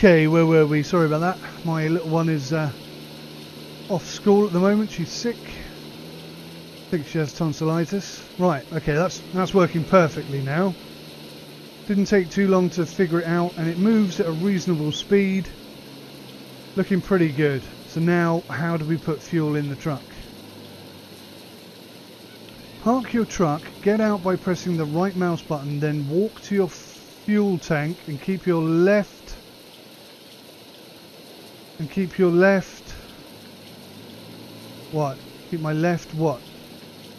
Okay, where were we? Sorry about that. My little one is off school at the moment. She's sick. I think she has tonsillitis. Right, okay, that's working perfectly now. Didn't take too long to figure it out, and it moves at a reasonable speed. Looking pretty good. So now, how do we put fuel in the truck? Park your truck, get out by pressing the right mouse button, then walk to your fuel tank and keep your left. What? Keep my left what?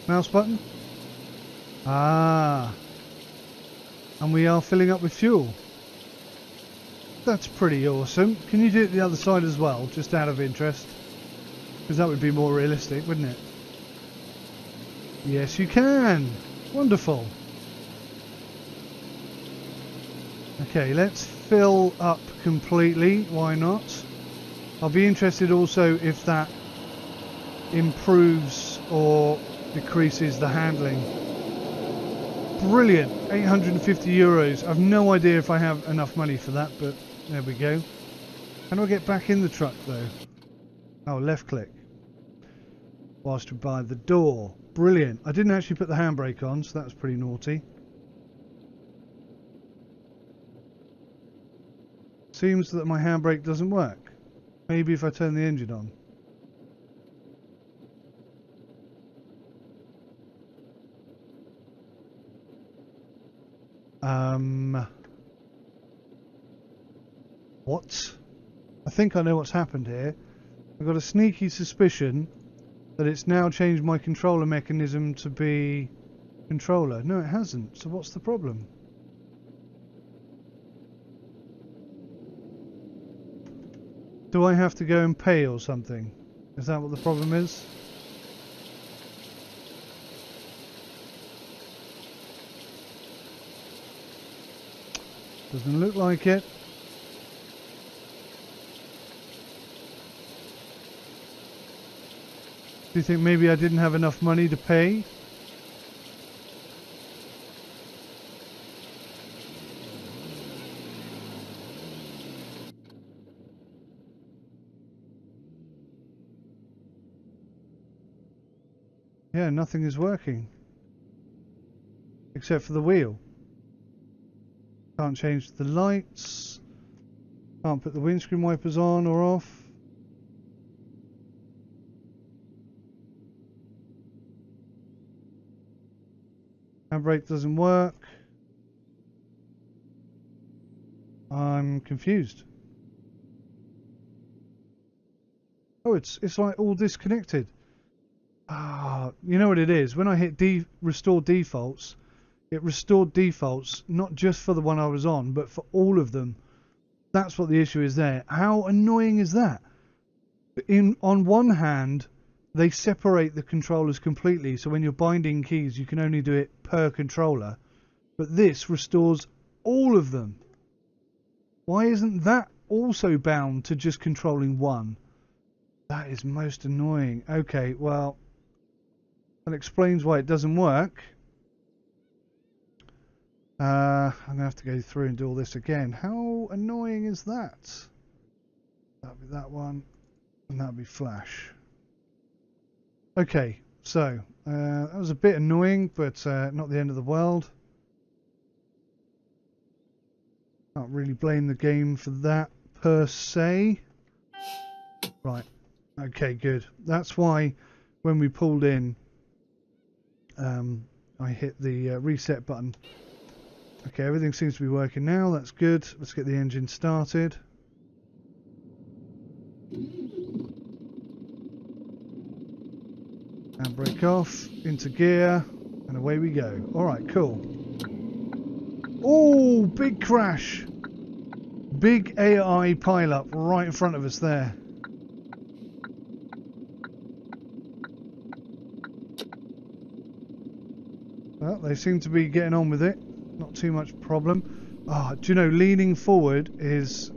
Mouse button? Ah. And we are filling up with fuel. That's pretty awesome. Can you do it the other side as well, just out of interest? Because that would be more realistic, wouldn't it? Yes, you can. Wonderful. Okay, let's fill up completely. Why not? I'll be interested also if that improves or decreases the handling. Brilliant. 850 euros. I've no idea if I have enough money for that, but there we go. How do I get back in the truck though? Oh, left click. Whilst we're by the door. Brilliant. I didn't actually put the handbrake on, so that was pretty naughty. Seems that my handbrake doesn't work. Maybe if I turn the engine on. What? I think I know what's happened here. I've got a sneaky suspicion that it's now changed my controller mechanism to be controller. No, it hasn't. So what's the problem? Do I have to go and pay or something? Is that what the problem is? Doesn't look like it. Do you think maybe I didn't have enough money to pay? Yeah, nothing is working. Except for the wheel. Can't change the lights. Can't put the windscreen wipers on or off. Handbrake doesn't work. I'm confused. Oh, it's like all disconnected. Ah, you know what it is? When I hit restore defaults, it restored defaults not just for the one I was on, but for all of them. That's what the issue is there. How annoying is that? On one hand, they separate the controllers completely, so when you're binding keys, you can only do it per controller. But this restores all of them. Why isn't that also bound to just controlling one? That is most annoying. Okay, well, that explains why it doesn't work. I'm going to have to go through and do all this again. How annoying is that? That'll be that one, and that'll be flash. Okay, so that was a bit annoying, but not the end of the world. Can't really blame the game for that per se. Right, okay, good. That's why when we pulled in, I hit the reset button. Okay, everything seems to be working now. That's good. Let's get the engine started. Handbrake off, into gear, and away we go. Alright, cool. Oh, big crash. Big AI pile-up right in front of us there. Well, they seem to be getting on with it. Not too much problem. Ah, do you know, leaning forward is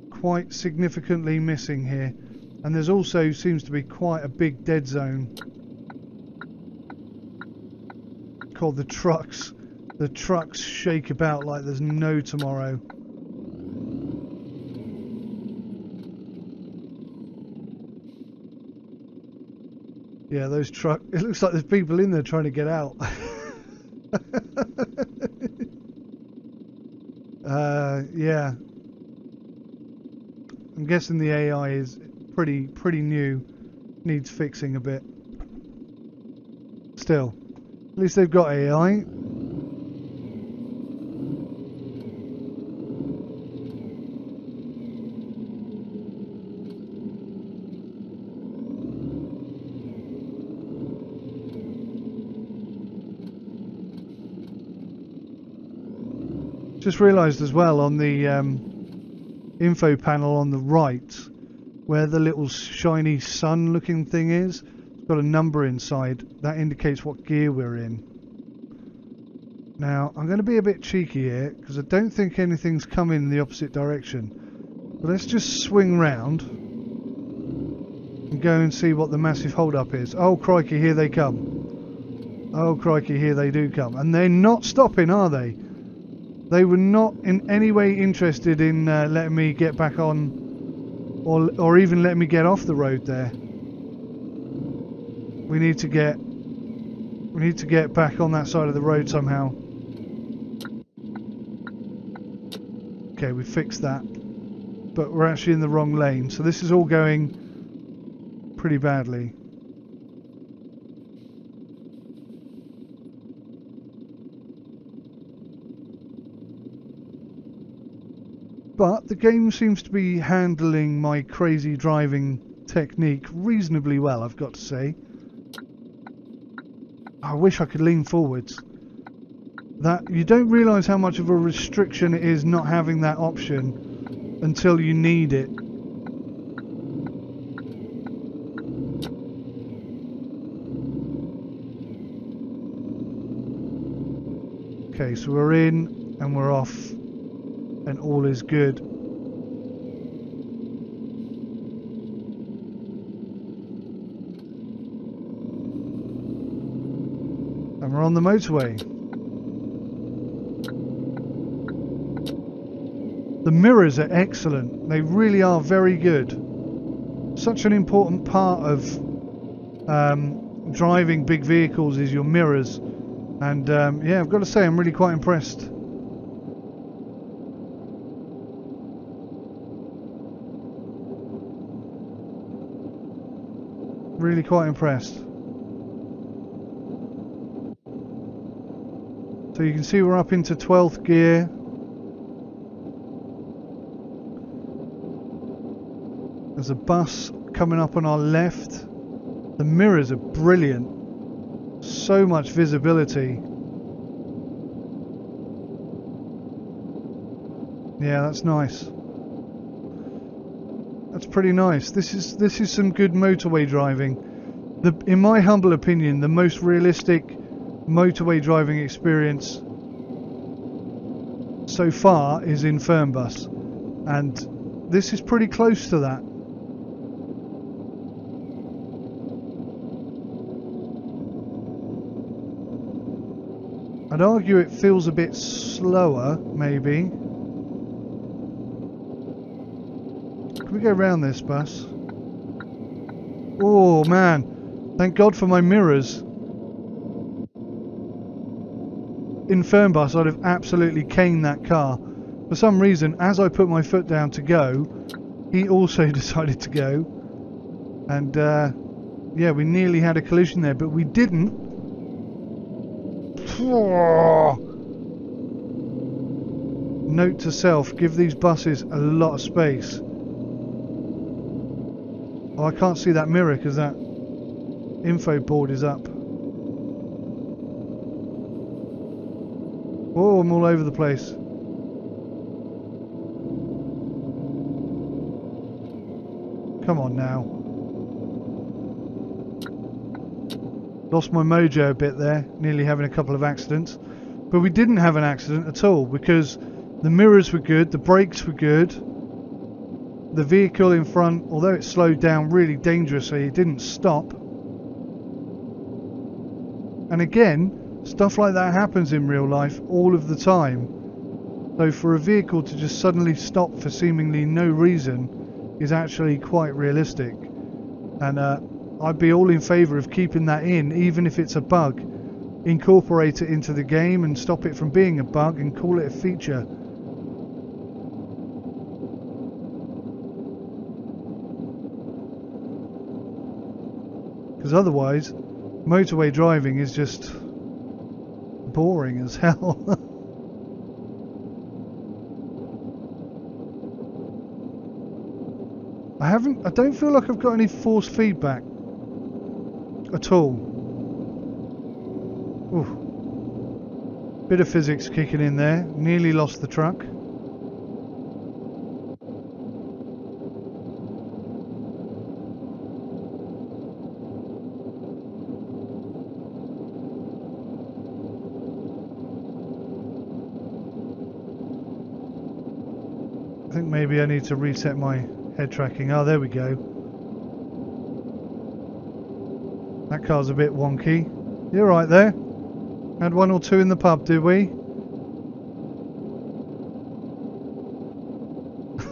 quite significantly missing here. And there's also seems to be quite a big dead zone called the trucks. The trucks shake about like there's no tomorrow. Yeah, those truck. It looks like there's people in there trying to get out. Yeah. I'm guessing the AI is pretty new. Needs fixing a bit. Still, at least they've got AI. Just realised as well on the info panel on the right, where the little shiny sun looking thing is, it's got a number inside. That indicates what gear we're in. Now, I'm going to be a bit cheeky here, because I don't think anything's coming in the opposite direction. But let's just swing round and go and see what the massive hold-up is. Oh, crikey, here they come. Oh, crikey, here they do come. And they're not stopping, are they? They were not in any way interested in letting me get back on, or even letting me get off the road there. We need to get back on that side of the road somehow. Okay, we fixed that, but we're actually in the wrong lane, so this is all going pretty badly. But the game seems to be handling my crazy driving technique reasonably well, I've got to say. I wish I could lean forwards. That you don't realise how much of a restriction it is not having that option until you need it. Okay, so we're in and we're off. And all is good. And we're on the motorway. The mirrors are excellent. They really are very good. Such an important part of driving big vehicles is your mirrors. And yeah, I've got to say I'm really quite impressed. Really quite impressed. So you can see we're up into 12th gear. There's a bus coming up on our left. The mirrors are brilliant. So much visibility. Yeah, that's nice. That's pretty nice. This is some good motorway driving. In my humble opinion, the most realistic motorway driving experience so far is in Fernbus, and this is pretty close to that. I'd argue it feels a bit slower, maybe. Can we go around this bus? Oh man, thank God for my mirrors. In Fernbus I'd have absolutely caned that car. For some reason, as I put my foot down to go, he also decided to go. And yeah, we nearly had a collision there, but we didn't. Note to self, give these buses a lot of space. Oh, I can't see that mirror because that info board is up. Oh, I'm all over the place. Come on now. Lost my mojo a bit there, nearly having a couple of accidents. But we didn't have an accident at all because the mirrors were good, the brakes were good. The vehicle in front, although it slowed down really dangerously, it didn't stop. And again, stuff like that happens in real life all of the time. So for a vehicle to just suddenly stop for seemingly no reason is actually quite realistic. And I'd be all in favour of keeping that in, even if it's a bug. Incorporate it into the game and stop it from being a bug and call it a feature. Because otherwise, motorway driving is just boring as hell. I don't feel like I've got any force feedback at all. Ooh. Bit of physics kicking in there. Nearly lost the truck. I think maybe I need to reset my head tracking. Oh, there we go. That car's a bit wonky. You're right there. Had one or two in the pub, did we?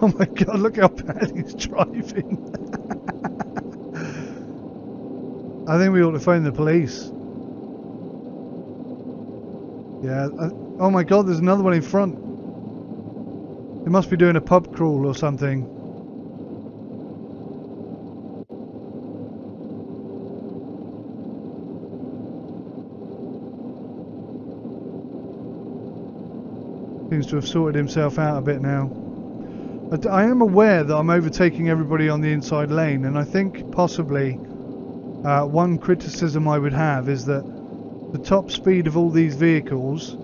Oh my god, look how bad he's driving. I think we ought to phone the police. Yeah. Oh my god, there's another one in front. They must be doing a pub crawl or something. Seems to have sorted himself out a bit now. I am aware that I'm overtaking everybody on the inside lane, and I think possibly one criticism I would have is that the top speed of all these vehicles,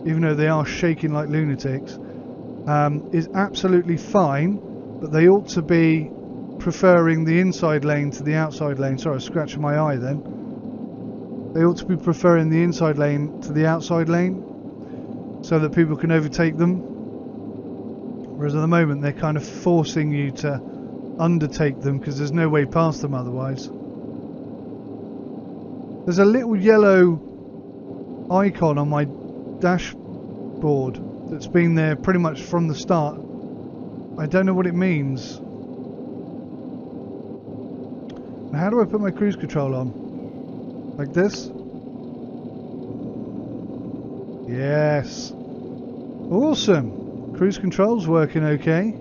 even though they are shaking like lunatics, is absolutely fine, but they ought to be preferring the inside lane to the outside lane. Sorry, I was scratching my eye then. They ought to be preferring the inside lane to the outside lane, so that people can overtake them, whereas at the moment they're kind of forcing you to undertake them because there's no way past them otherwise. There's a little yellow icon on my dashboard that's been there pretty much from the start. I don't know what it means. How do I put my cruise control on? Like this? Yes. Awesome. Cruise control's working okay.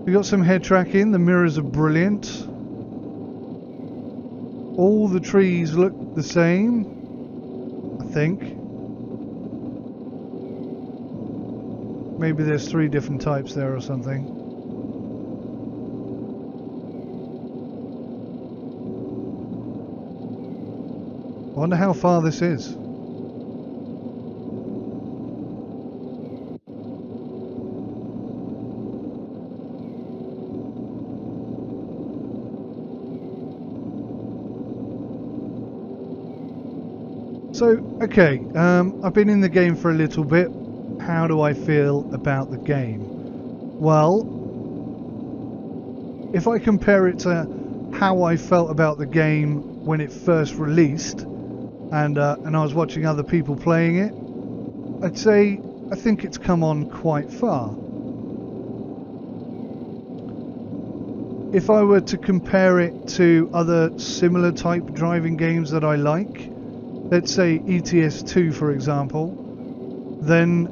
We got some head tracking. The mirrors are brilliant. All the trees look the same, I think. Maybe there's 3 different types there or something. I wonder how far this is. So, okay, I've been in the game for a little bit. How do I feel about the game? Well, if I compare it to how I felt about the game when it first released, and I was watching other people playing it, I'd say I think it's come on quite far. If I were to compare it to other similar type driving games that I like, let's say ETS2 for example, then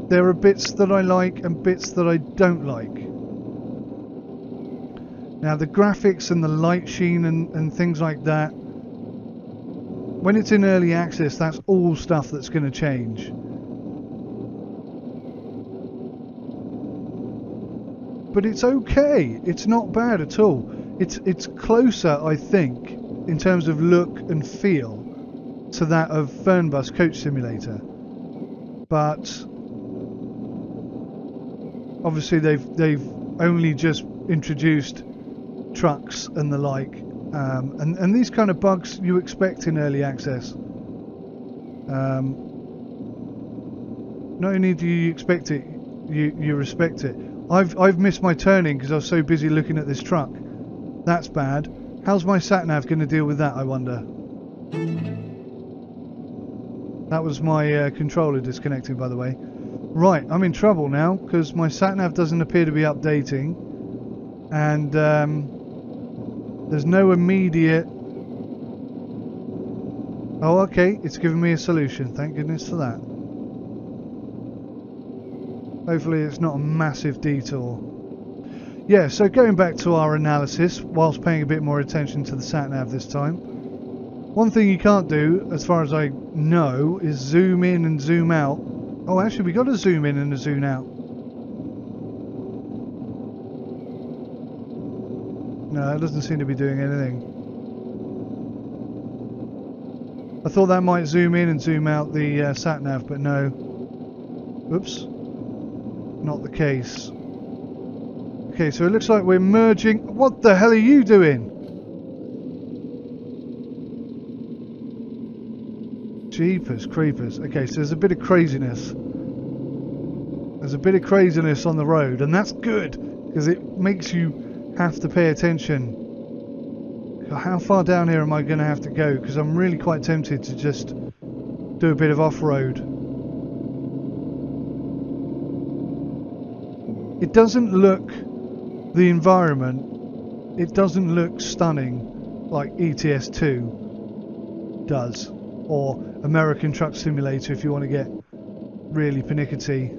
there are bits that I like and bits that I don't like. Now the graphics and the light sheen and things like that, when it's in early access, that's all stuff that's going to change. But it's okay, it's not bad at all. It's closer, I think, in terms of look and feel to that of Fernbus Coach Simulator, but obviously they've only just introduced trucks and the like, and these kind of bugs you expect in early access. Not only do you expect it, you respect it. I've missed my turning because I was so busy looking at this truck. That's bad. How's my sat-nav going to deal with that, I wonder? That was my controller disconnecting, by the way. Right, I'm in trouble now because my sat-nav doesn't appear to be updating, and There's no immediate... Oh, okay, it's given me a solution. Thank goodness for that. Hopefully it's not a massive detour. Yeah, so going back to our analysis, whilst paying a bit more attention to the sat-nav this time. One thing you can't do, as far as I know, is zoom in and zoom out. Oh, actually, we got a zoom in and a zoom out. No, it doesn't seem to be doing anything. I thought that might zoom in and zoom out the sat-nav, but no. Oops. Not the case. Okay, so it looks like we're merging... What the hell are you doing? Jeepers creepers. Okay, so there's a bit of craziness. There's a bit of craziness on the road, and that's good, because it makes you have to pay attention. How far down here am I going to have to go? Because I'm really quite tempted to just do a bit of off-road. It doesn't look, the environment, it doesn't look stunning like ETS2 does, or American Truck Simulator if you want to get really pernickety.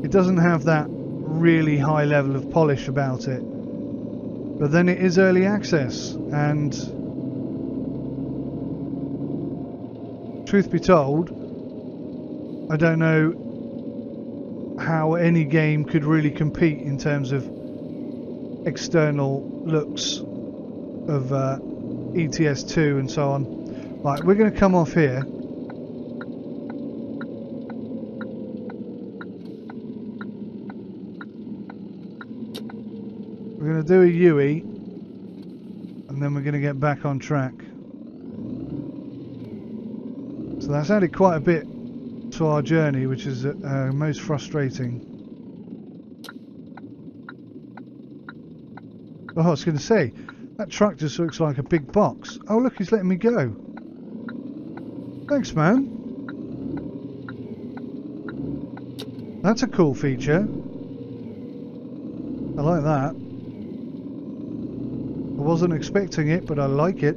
It doesn't have that really high level of polish about it, but then it is early access, and truth be told, I don't know how any game could really compete in terms of external looks of ETS2 and so on. Right, we're going to come off here. We're going to do a UE, and then we're going to get back on track. So that's added quite a bit to our journey, which is most frustrating. Oh, I was going to say, that truck just looks like a big box. Oh look, he's letting me go. Thanks, man. That's a cool feature. I like that. I wasn't expecting it, but I like it.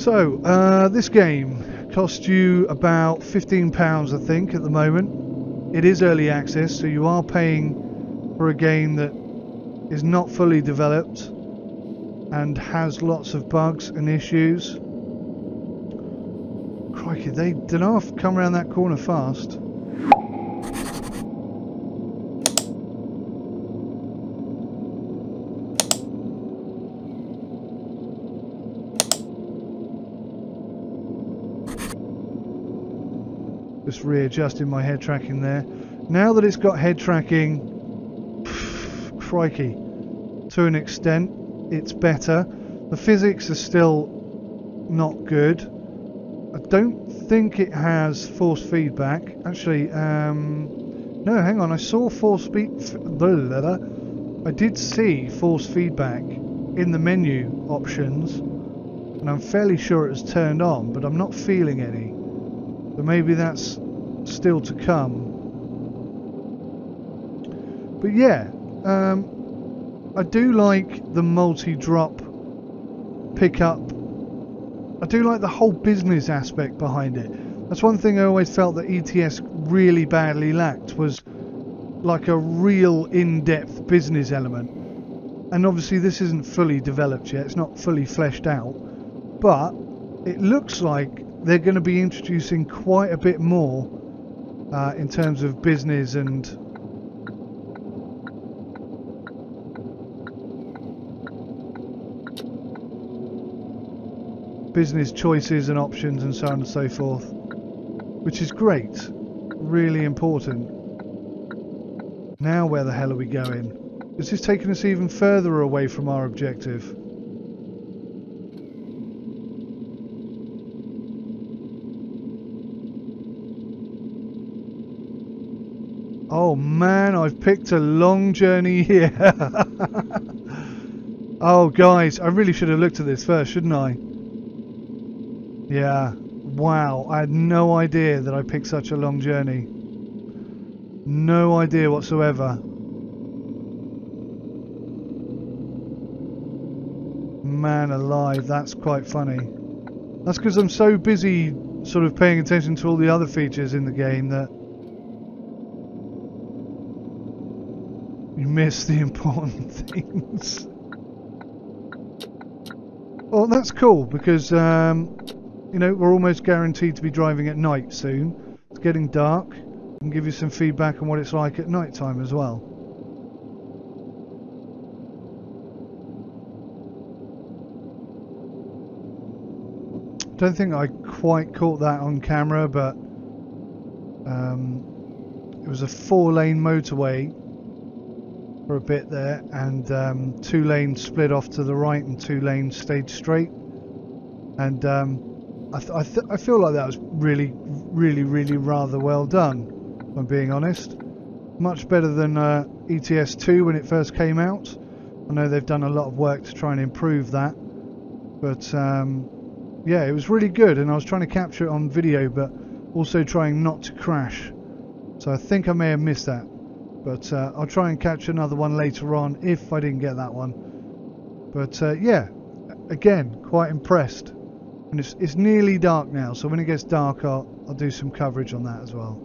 So, this game costs you about £15, I think, at the moment. It is early access, so you are paying for a game that is not fully developed and has lots of bugs and issues. Crikey, they don't know if come around that corner fast. Just readjusting my head tracking there. Now that it's got head tracking, crikey, to an extent, it's better. The physics are still not good. I don't think it has force feedback. Actually, no, hang on. I saw force I did see force feedback in the menu options, and I'm fairly sure it was turned on, but I'm not feeling any. So maybe that's still to come. But yeah, I do like the multi-drop pickup. I do like the whole business aspect behind it. That's one thing I always felt that ETS really badly lacked, was like a real in-depth business element. And obviously this isn't fully developed yet, it's not fully fleshed out, but it looks like they're going to be introducing quite a bit more in terms of business and business choices and options and so on and so forth, which is great, really important. Now where the hell are we going? Is this taking us even further away from our objective? Oh man, I've picked a long journey here. Oh guys, I really should have looked at this first, shouldn't I? Yeah. Wow. I had no idea that I picked such a long journey. No idea whatsoever. Man alive, that's quite funny. That's because I'm so busy sort of paying attention to all the other features in the game that you miss the important things. Well, that's cool because, you know, we're almost guaranteed to be driving at night soon. It's getting dark. I can give you some feedback on what it's like at night time as well. Don't think I quite caught that on camera, but it was a 4-lane motorway for a bit there, and 2 lanes split off to the right and 2 lanes stayed straight. And I feel like that was really rather well done, if I'm being honest. Much better than ETS2 when it first came out. I know they've done a lot of work to try and improve that, but yeah, it was really good, and I was trying to capture it on video, but also trying not to crash. So I think I may have missed that, but I'll try and catch another one later on if I didn't get that one. But yeah, again, quite impressed. And it's nearly dark now, so when it gets dark, I'll do some coverage on that as well.